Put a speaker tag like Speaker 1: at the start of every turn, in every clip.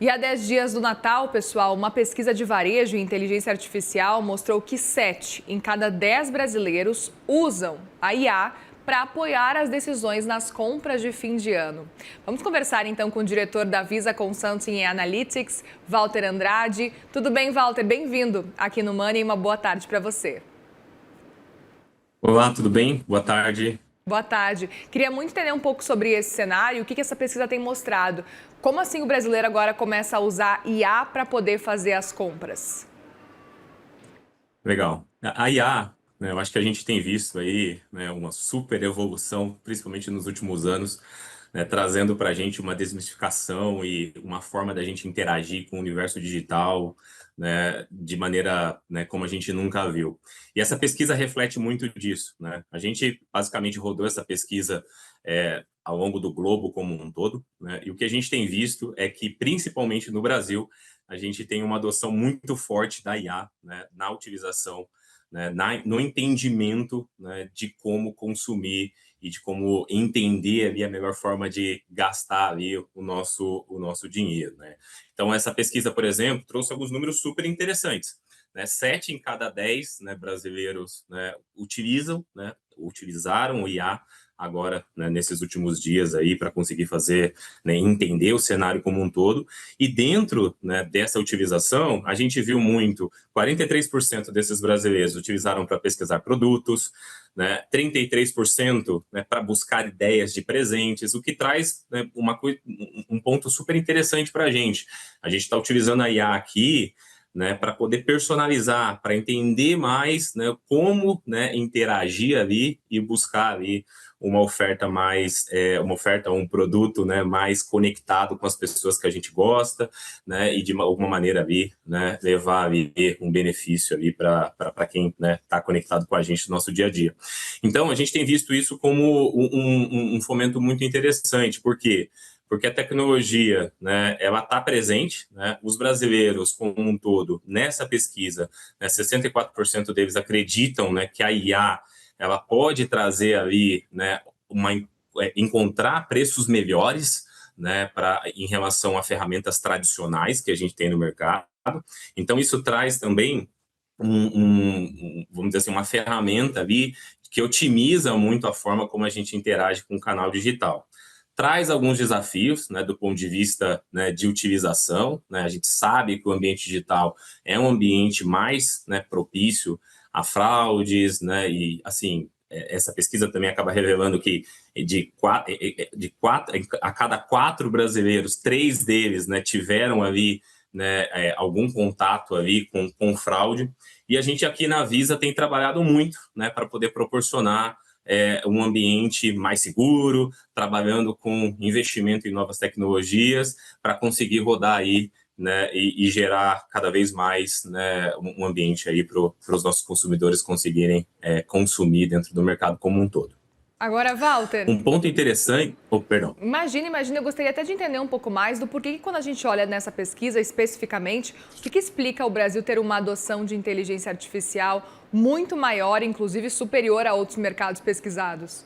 Speaker 1: E há 10 dias do Natal, pessoal, uma pesquisa de varejo e inteligência artificial mostrou que 7 em cada 10 brasileiros usam a IA para apoiar as decisões nas compras de fim de ano. Vamos conversar então com o diretor da Visa Consulting Analytics, Walter Andrade. Tudo bem, Walter? Bem-vindo aqui no Money e uma boa tarde para você.
Speaker 2: Olá, tudo bem? Boa tarde.
Speaker 1: Boa tarde. Queria muito entender um pouco sobre esse cenário, o que essa pesquisa tem mostrado. Como assim o brasileiro agora começa a usar IA para poder fazer as compras?
Speaker 2: Legal. A IA, né, eu acho que a gente tem visto aí, né, uma super evolução, principalmente nos últimos anos, né, trazendo para a gente uma desmistificação e uma forma da gente interagir com o universo digital, né, de maneira, né, como a gente nunca viu. E essa pesquisa reflete muito disso, né? A gente basicamente rodou essa pesquisa ao longo do globo como um todo, né? E o que a gente tem visto é que, principalmente no Brasil, a gente tem uma adoção muito forte da IA, né, na utilização, né, no entendimento, né, de como consumir e de como entender ali a melhor forma de gastar ali o nosso dinheiro, né? Então, essa pesquisa, por exemplo, trouxe alguns números super interessantes, né? 7 em cada 10, né, brasileiros, né, utilizaram o IA agora, né, nesses últimos dias aí para conseguir fazer, né, entender o cenário como um todo. E dentro, né, dessa utilização, a gente viu muito, 43% desses brasileiros utilizaram para pesquisar produtos, né, 33%, né, para buscar ideias de presentes, o que traz, né, um ponto super interessante para a gente. A gente está utilizando a IA aqui, né, para poder personalizar, para entender mais, né, como, né, interagir ali e buscar ali uma oferta mais, um produto, né, mais conectado com as pessoas que a gente gosta, né, e de alguma maneira ali, né, levar ali um benefício ali para quem, né, está conectado com a gente no nosso dia a dia. Então, a gente tem visto isso como um fomento muito interessante, porque a tecnologia, né, ela está presente, né, os brasileiros como um todo, nessa pesquisa, né, 64% deles acreditam, né, que a IA ela pode trazer ali, né, encontrar preços melhores, né, em relação a ferramentas tradicionais que a gente tem no mercado. Então, isso traz também vamos dizer assim, uma ferramenta ali que otimiza muito a forma como a gente interage com o canal digital. Traz alguns desafios, né, do ponto de vista, né, de utilização, né? A gente sabe que o ambiente digital é um ambiente mais, né, propício a fraudes, né, e assim, essa pesquisa também acaba revelando que a cada 4 brasileiros, 3 deles, né, tiveram ali, né, algum contato ali com fraude. E a gente aqui na Visa tem trabalhado muito, né, para poder proporcionar um ambiente mais seguro, trabalhando com investimento em novas tecnologias para conseguir rodar aí, né, e gerar cada vez mais, né, um ambiente aí para os nossos consumidores conseguirem consumir dentro do mercado como um todo.
Speaker 1: Agora, Walter,
Speaker 2: Um ponto interessante, perdão.
Speaker 1: Imagina, eu gostaria até de entender um pouco mais do porquê que quando a gente olha nessa pesquisa especificamente, o que explica o Brasil ter uma adoção de inteligência artificial muito maior, inclusive superior a outros mercados pesquisados?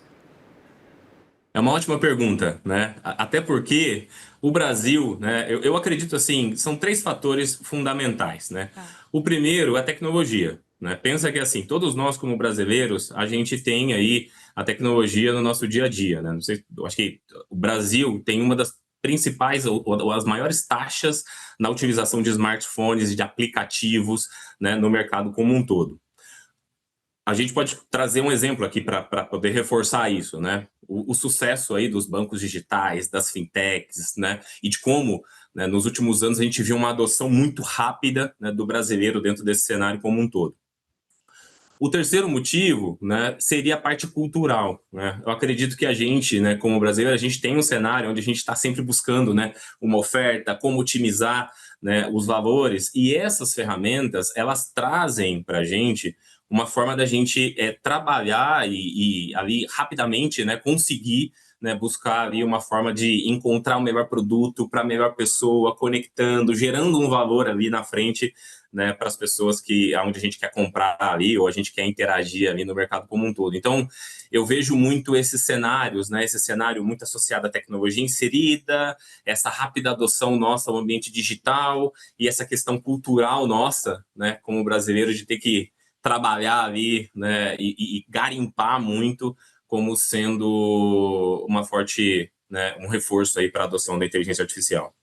Speaker 2: É uma ótima pergunta, né? Até porque o Brasil, né? Eu acredito assim, são 3 fatores fundamentais, né?
Speaker 1: Tá.
Speaker 2: O primeiro é a tecnologia, né? Pensa que assim, todos nós como brasileiros, a gente tem aí a tecnologia no nosso dia a dia, né? Não sei, eu acho que o Brasil tem uma das principais ou as maiores taxas na utilização de smartphones e de aplicativos, né, no mercado como um todo. A gente pode trazer um exemplo aqui para poder reforçar isso, né? O sucesso aí dos bancos digitais, das fintechs, né? E de como, né, nos últimos anos a gente viu uma adoção muito rápida, né, do brasileiro dentro desse cenário como um todo. O terceiro motivo, né, seria a parte cultural, né? Eu acredito que a gente, né, como brasileiro, a gente tem um cenário onde a gente está sempre buscando, né, uma oferta, como otimizar, né, os valores, e essas ferramentas, elas trazem para a gente uma forma da gente trabalhar e ali rapidamente, né, conseguir, né, buscar ali uma forma de encontrar o melhor produto para a melhor pessoa, conectando, gerando um valor ali na frente, né, para as pessoas que onde a gente quer comprar ali ou a gente quer interagir ali no mercado como um todo. Então, eu vejo muito esses cenários, né, esse cenário muito associado à tecnologia inserida, essa rápida adoção nossa ao ambiente digital e essa questão cultural nossa, né, como brasileiro, de ter que trabalhar ali, né, e garimpar muito como sendo uma forte, né, um reforço aí para a adoção da inteligência artificial.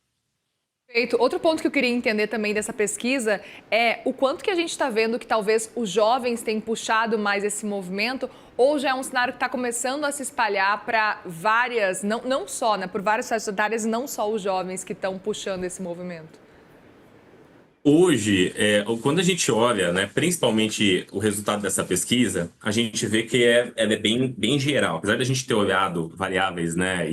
Speaker 1: Perfeito. Outro ponto que eu queria entender também dessa pesquisa é o quanto que a gente está vendo que talvez os jovens tenham puxado mais esse movimento, ou já é um cenário que está começando a se espalhar para várias, não só, né, por várias faixas etárias, não só os jovens que estão puxando esse movimento.
Speaker 2: Hoje, quando a gente olha, né, principalmente o resultado dessa pesquisa, a gente vê que ela é bem geral. Apesar da gente ter olhado variáveis, né,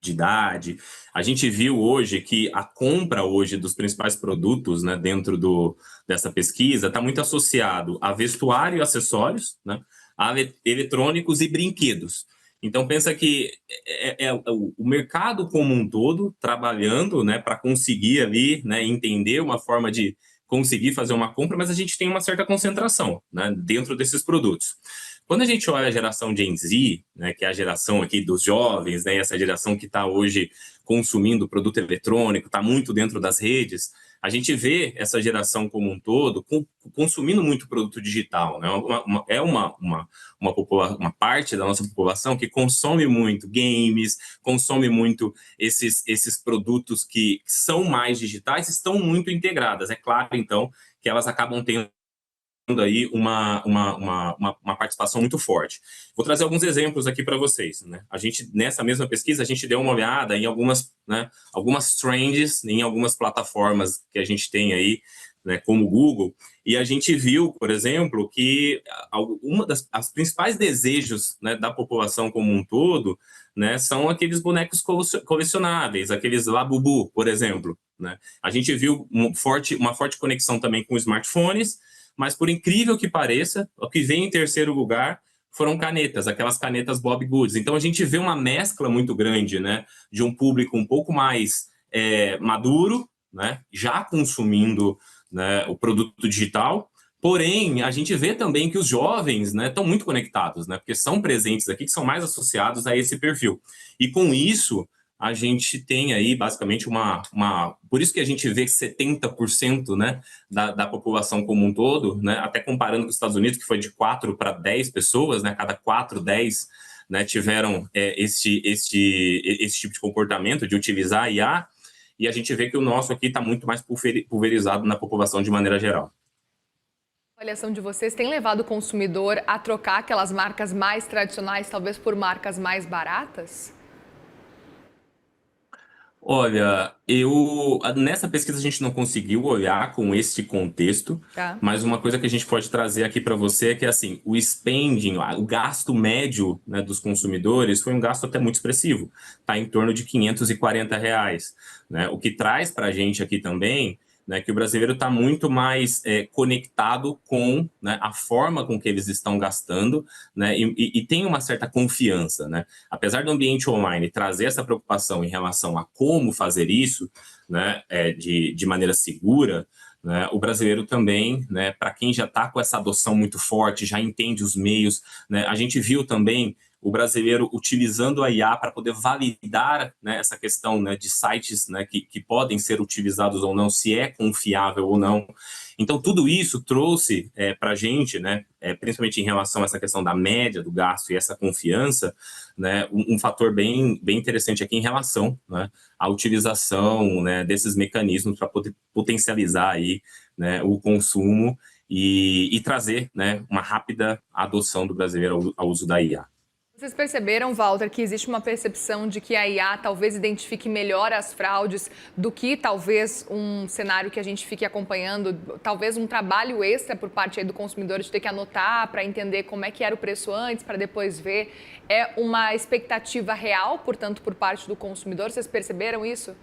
Speaker 2: de idade, a gente viu hoje que a compra hoje dos principais produtos, né, dentro dessa pesquisa está muito associado a vestuário e acessórios, né, a eletrônicos e brinquedos. Então, pensa que o mercado como um todo trabalhando, né, para conseguir ali, né, entender uma forma de conseguir fazer uma compra, mas a gente tem uma certa concentração, né, dentro desses produtos. Quando a gente olha a geração Gen Z, né, que é a geração aqui dos jovens, né, essa geração que está hoje consumindo produto eletrônico, está muito dentro das redes, a gente vê essa geração como um todo consumindo muito produto digital, né? Uma parte da nossa população que consome muito games, consome muito esses produtos que são mais digitais, estão muito integradas. É claro, então, que elas acabam tendo aí uma participação muito forte. Vou trazer alguns exemplos aqui para vocês, né? A gente, nessa mesma pesquisa, a gente deu uma olhada em algumas, né, algumas trends em algumas plataformas que a gente tem aí, né, como o Google, e a gente viu, por exemplo, que uma das principais desejos, né, da população como um todo, né, são aqueles bonecos colecionáveis, aqueles Labubu, por exemplo, né? A gente viu uma forte conexão também com smartphones, mas por incrível que pareça, o que vem em terceiro lugar foram canetas, aquelas canetas Bob Goods. Então a gente vê uma mescla muito grande, né, de um público um pouco mais maduro, né, já consumindo, né, o produto digital. Porém, a gente vê também que os jovens, né, estão muito conectados, né, porque são presentes aqui, que são mais associados a esse perfil. E com isso, a gente tem aí basicamente por isso que a gente vê que 70%, né, da população como um todo, né, até comparando com os Estados Unidos, que foi de 4 para 10 pessoas, né, cada 4, 10, né, tiveram esse tipo de comportamento de utilizar a IA, e a gente vê que o nosso aqui está muito mais pulverizado na população de maneira geral.
Speaker 1: A avaliação de vocês tem levado o consumidor a trocar aquelas marcas mais tradicionais, talvez por marcas mais baratas?
Speaker 2: Olha, nessa pesquisa a gente não conseguiu olhar com esse contexto,
Speaker 1: Tá.
Speaker 2: mas uma coisa que a gente pode trazer aqui para você é que assim, o spending, o gasto médio, né, dos consumidores foi um gasto até muito expressivo, está em torno de R$ 540, né? O que traz para a gente aqui também, né, que o brasileiro está muito mais conectado com, né, a forma com que eles estão gastando, né, e tem uma certa confiança, né? Apesar do ambiente online trazer essa preocupação em relação a como fazer isso, né, de maneira segura, né, o brasileiro também, né, para quem já está com essa adoção muito forte, já entende os meios, né, a gente viu também o brasileiro utilizando a IA para poder validar, né, essa questão, né, de sites, né, que podem ser utilizados ou não, se é confiável ou não. Então, tudo isso trouxe para a gente, né, principalmente em relação a essa questão da média do gasto e essa confiança, né, um fator bem interessante aqui em relação, né, à utilização, né, desses mecanismos para poder potencializar aí, né, o consumo e trazer, né, uma rápida adoção do brasileiro ao uso da IA.
Speaker 1: Vocês perceberam, Walter, que existe uma percepção de que a IA talvez identifique melhor as fraudes do que talvez um cenário que a gente fique acompanhando, talvez um trabalho extra por parte aí do consumidor de ter que anotar para entender como é que era o preço antes, para depois ver. É uma expectativa real, portanto, por parte do consumidor? Vocês perceberam isso?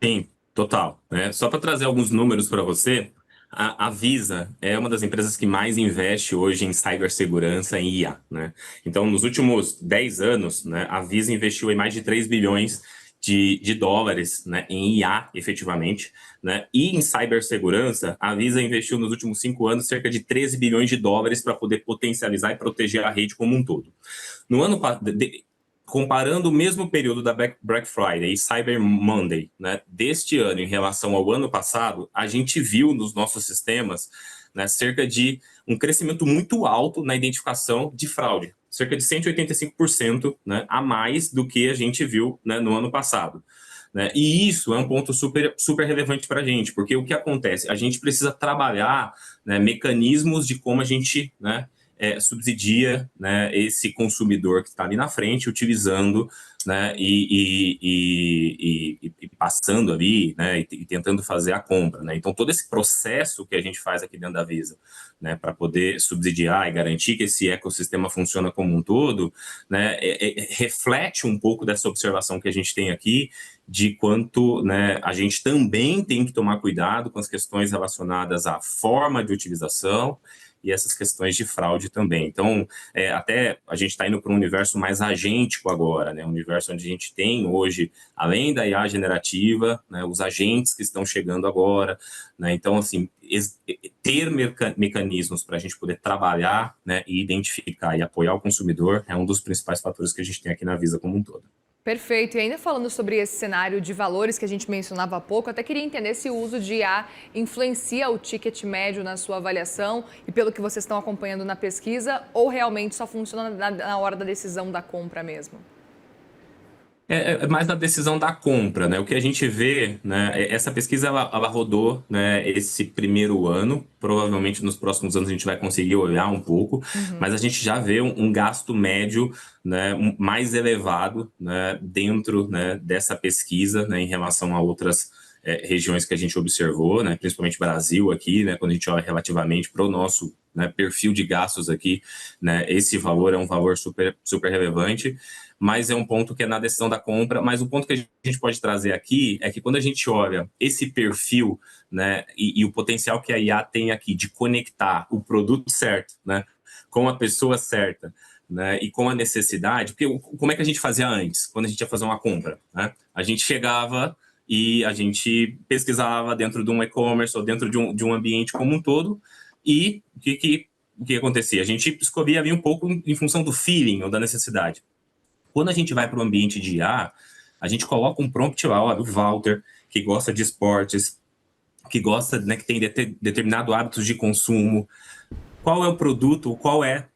Speaker 2: Sim, total, né? Só para trazer alguns números para você, A Visa é uma das empresas que mais investe hoje em cibersegurança em IA, né? Então, nos últimos 10 anos, né, a Visa investiu em mais de 3 bilhões de dólares, né, em IA, efetivamente, né? E em cibersegurança, a Visa investiu nos últimos 5 anos cerca de 13 bilhões de dólares para poder potencializar e proteger a rede como um todo. No ano comparando o mesmo período da Black Friday e Cyber Monday, né, deste ano em relação ao ano passado, a gente viu nos nossos sistemas, né, cerca de um crescimento muito alto na identificação de fraude, cerca de 185%, né, a mais do que a gente viu, né, no ano passado. Né? E isso é um ponto super relevante para a gente, porque o que acontece? A gente precisa trabalhar, né, mecanismos de como a gente, né, subsidia, né, esse consumidor que está ali na frente, utilizando, né, e passando ali, né, e tentando fazer a compra. Né? Então, todo esse processo que a gente faz aqui dentro da Visa, né, para poder subsidiar e garantir que esse ecossistema funciona como um todo, né, reflete um pouco dessa observação que a gente tem aqui, de quanto, né, a gente também tem que tomar cuidado com as questões relacionadas à forma de utilização e essas questões de fraude também. Então, até a gente está indo para um universo mais agêntico agora, né? Um universo onde a gente tem hoje, além da IA generativa, né, os agentes que estão chegando agora, né? Então, assim, ter mecanismos para a gente poder trabalhar, né, e identificar e apoiar o consumidor é um dos principais fatores que a gente tem aqui na Visa como um todo.
Speaker 1: Perfeito. E ainda falando sobre esse cenário de valores que a gente mencionava há pouco, até queria entender se o uso de IA influencia o ticket médio na sua avaliação e pelo que vocês estão acompanhando na pesquisa, ou realmente só funciona na hora da decisão da compra mesmo?
Speaker 2: É mais da decisão da compra, né? O que a gente vê, né? Essa pesquisa ela rodou, né, esse primeiro ano. Provavelmente nos próximos anos a gente vai conseguir olhar um pouco, mas a gente já vê um gasto médio, né, mais elevado, né, dentro, né, dessa pesquisa, né, em relação a outras regiões que a gente observou, né, principalmente Brasil aqui, né, quando a gente olha relativamente para o nosso, né, perfil de gastos aqui, né, esse valor é um valor super relevante. Mas é um ponto que é na decisão da compra. Mas o ponto que a gente pode trazer aqui é que quando a gente olha esse perfil, né, e o potencial que a IA tem aqui de conectar o produto certo, né, com a pessoa certa, né, e com a necessidade, porque como é que a gente fazia antes, quando a gente ia fazer uma compra? Né? A gente chegava e a gente pesquisava dentro de um e-commerce ou dentro de um ambiente como um todo, e o que acontecia? A gente escolhia ali um pouco em função do feeling ou da necessidade. Quando a gente vai para o ambiente de IA, a gente coloca um prompt lá, ó, do Walter, que gosta de esportes, que gosta, né, que tem determinado hábitos de consumo. Qual é o produto, qual é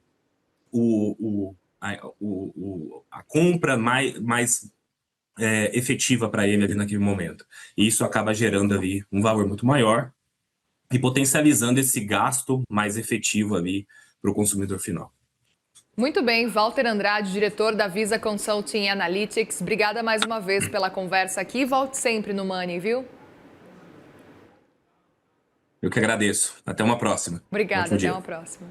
Speaker 2: a compra mais efetiva para ele ali naquele momento. E isso acaba gerando ali um valor muito maior e potencializando esse gasto mais efetivo ali para o consumidor final.
Speaker 1: Muito bem, Walter Andrade, diretor da Visa Consulting Analytics. Obrigada mais uma vez pela conversa aqui. Volte sempre no Money, viu?
Speaker 2: Eu que agradeço. Até uma próxima.
Speaker 1: Obrigada,
Speaker 2: Ótimo
Speaker 1: até
Speaker 2: dia.
Speaker 1: uma próxima.